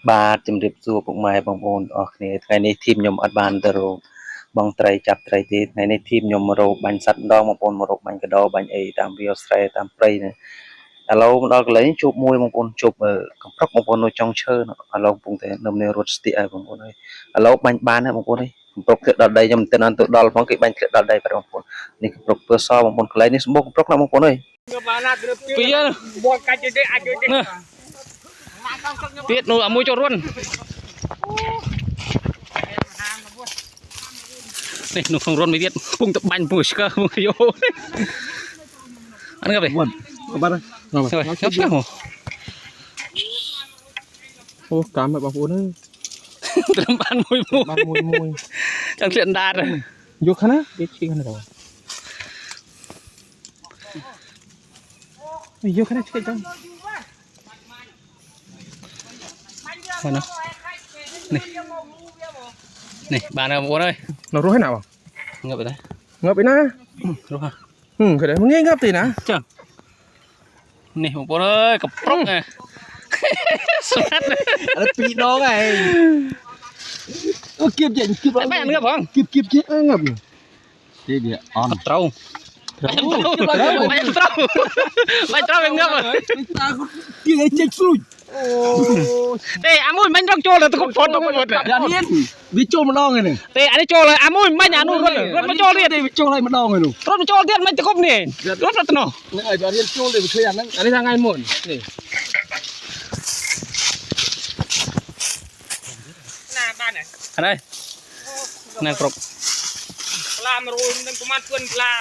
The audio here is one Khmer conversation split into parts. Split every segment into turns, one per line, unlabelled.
បាទជំរាបសួរពុកម៉ែបងប្អូនអរគ្នាថ្ងៃនេះធីមខ្ញុំអត់បានទៅរកបងត្រីចាប់ត្រីទេថ្ងៃនេះធីមខ្ញុំមករកបាញ់សត្វម្ដងបងប្អូនមករកបាញ់កដោបាញ់អីតាមវាលស្រែតាមព្រៃនេះឥឡូវមកដល់កន្លែងជួបមួយបងប្អូនជួបកំប្រុកបងប្អូននៅចុងឈើឥឡូវកំពុងតែនៅរត់ស្ទាកហើយបងប្អូនហើយឥឡូវបាញ់បានហើយបងប្អូនហើយកំប្រុកធ្លាក់ដល់ដីខ្ញុំមិនទាន់ទៅដល់ផងគេបាញ់ធ្លាក់ដល់ដីបាទបងប្អូននេះកំប្រុកពើសបងប្អូនកន្លែងនេះសម្បូរកំប្រុកណាបងប្អូនអើយ
ពីបត់កាច់ទេអាចទេទៀតនោះមួយចូលរុននេះនោះក្នុងរុនមួយទៀតពុងទៅបាញ់ពុងស្កើមកយោអានេះកែ
បាត់បាត់
ខ្ញុំស្គាល់
អូកាមបងប្អូនអើយ
ត្រឹមបានមួយចង់ឆ្លៀនដាត
យកខាងណាយកឈីខាងណាយកខាងណាឆ្កេចចឹង
ហ្នឹងនេះបានហើយបងប្អូនអើយ
នៅរស់ឯណាបង
ងើបទៅ
ងើបឯណា
រស់
គេដែរងាយងើបទេណា
ចឹងនេះបងប្អូនអើយកំប្រុកស្ងាត់
អត់ពីរដងហើយអូគៀបចេញគៀប
បែងើបបង
គៀបចេញងើបទេវាអន់
ត្រូវបាញ់ត្រូវវាងើប
ទៀងឲ្យចេញស្រួយ
ទេអាមួយមិញរកចូលទៅគុំផុតទៅមុត
យ៉ានេះវាចូលម្ដងហ្នឹង
ទេអានេះចូលហើយអាមួយមិញអានោះរត់មកចូលទៀត
វាចូលហើយម្ដងហ្នឹង
រត់មកចូលទៀតមិញទៅគុំនេះរត់ទៅនោះ
ហ្នឹងហើយវារៀនចូលទេវាឃើញអាហ្នឹងអានេះថ្ងៃមុននេះ
ណាបានហើយណាប្រុកក្លាមរួយនឹងប្រមាណជឿនក្លា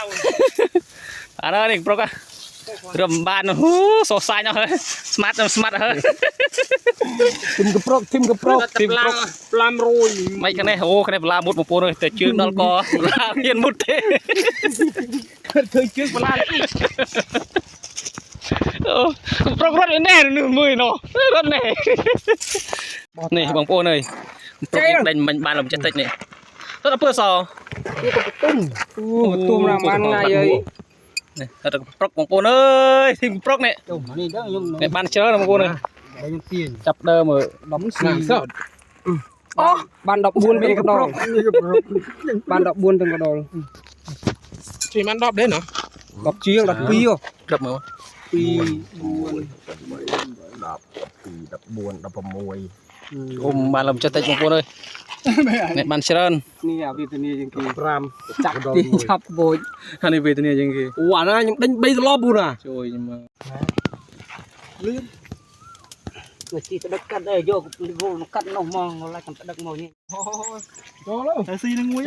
អានេះប្រុករំបានហ៊ូសោះសាញ់អស់ហើយស្មាត់ហើយ
ធីមកំប្រុក
ប្លាមរួយមិនខាងនេះអូខាងនេះប្លាមុតបងប្អូនអើយតែជើងដល់កប្លាមានមុតទេ
ឃើញជើងប្លា
អូប្រុករត់នេះមួយនោះរត់នេះបងប្អូនអើយប្រុកដេញមិញបានលំចិត្តតិចនេះទៅដល់ពើស
ទុំរាបានថ្ងៃអើយ
នេះទៅប្រុកបងប្អូនអើយធីមប្រុកនេះ
នេះចឹង
ខ្ញុំបានច្រើនបងប្អូនអើយ
ខ្ញុំទាញ
ចាប់ដើមមើល
10ស្នាសត
អូ
បាន14ទៅកដលបាន14ទៅកដល
ជួយបាន10ដែរណ៎
10ជាង12
ក្របមើល
2 4
អ៊ំបានលំចិត្តតិចបងប្អូនអើយអ្នកបានច្រើន
នេះអាវេទនាជាងគេ
5
ចាប់ទីចាប់បូច
អានេះវេទនាជាងគេ
អូអាណាខ្ញុំដេញ3ត្រឡប់ពូណា
ជួយខ្ញុំមើល
លឿនគឺទីស្ដឹកកាត់អើយកកាត់នោះមកឡាយកំស្ដឹកមកនេះ
ចូលទៅស៊ីនឹងមួយ